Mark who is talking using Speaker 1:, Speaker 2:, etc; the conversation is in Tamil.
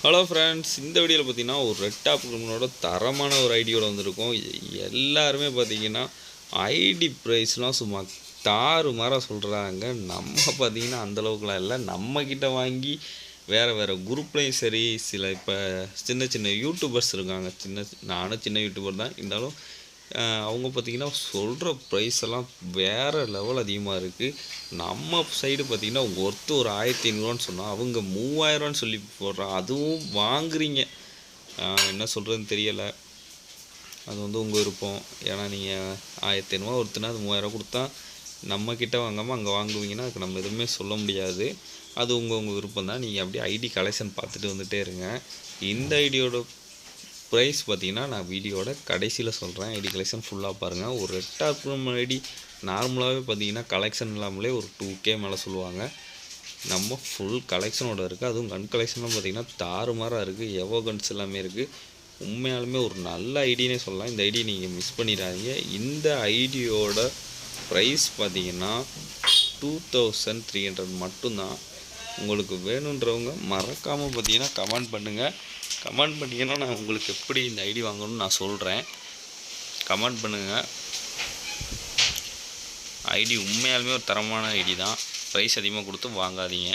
Speaker 1: ஹலோ ஃப்ரெண்ட்ஸ், இந்த வீடியோவில் பார்த்தீங்கன்னா ஒரு ரெட் டாப் கிரிமினலோட தரமான ஒரு ஐடியோட வந்திருக்கும். எல்லாருமே பார்த்தீங்கன்னா ஐடி ப்ரைஸ்லாம் சும்மா தாறுமாறாக சொல்கிறாங்க. நம்ம பார்த்தீங்கன்னா அந்தளவுக்குலாம் இல்லை. நம்மக்கிட்ட வாங்கி வேறு குரூப்லேயும் சரி, சில இப்போ சின்ன சின்ன யூடியூபர்ஸ் இருக்காங்க. நானும் சின்ன யூடியூபர் தான். இருந்தாலும் அவங்க பார்த்திங்கன்னா சொல்கிற ப்ரைஸ் எல்லாம் வேறு லெவல் அதிகமாக இருக்குது. நம்ம சைடு பார்த்திங்கன்னா ஒருத்தர் ஒரு 1500 சொன்னால் அவங்க 3000 சொல்லி போடுறான். அதுவும் வாங்குறீங்க. என்ன சொல்கிறதுன்னு தெரியலை. அது உங்கள் விருப்பம். ஏன்னா நீங்கள் 1500 ஒருத்தனா அது 3000 கொடுத்தா நம்மக்கிட்ட வாங்காமல் அங்கே வாங்குவீங்கன்னா அதுக்கு நம்ம எதுவுமே சொல்ல முடியாது. அது உங்கள் விருப்பம் தான். நீங்கள் அப்படியே ஐடி கலெக்ஷன் பார்த்துட்டு வந்துகிட்டே இருங்க. இந்த ஐடியோட ப்ரைஸ் பார்த்திங்கன்னா நான் வீடியோட கடைசியில் சொல்கிறேன். ஐடி கலெக்ஷன் ஃபுல்லாக பாருங்கள். ஒரு ரெட் டாப் ஐடி நார்மலாகவே பார்த்திங்கன்னா கலெக்ஷன் இல்லாமலே ஒரு 2K மேலே சொல்லுவாங்க. நம்ம ஃபுல் கலெக்ஷனோட இருக்குது. அதுவும் கன் கலெக்ஷன்லாம் பார்த்திங்கன்னா தாறுமாறாக இருக்குது. எவோ கன்ஸ் எல்லாமே இருக்குது. உண்மையாலுமே ஒரு நல்ல ஐடினே சொல்லலாம். இந்த ஐடி நீங்கள் மிஸ் பண்ணிடாதீங்க. இந்த ஐடியோட ப்ரைஸ் பார்த்திங்கன்னா 2300 மட்டும்தான். உங்களுக்கு வேணுன்றவங்க மறக்காமல் பார்த்திங்கன்னா கமெண்ட் பண்ணுங்கள். கமெண்ட் பண்ணிங்கன்னா நான் உங்களுக்கு எப்படி இந்த ஐடி வாங்கணும்னு நான் சொல்கிறேன். கமெண்ட் பண்ணுங்கள். ஐடி உண்மையாலுமே ஒரு தரமான ஐடி தான். ப்ரைஸ் அதிகமாக கொடுத்து வாங்காதீங்க.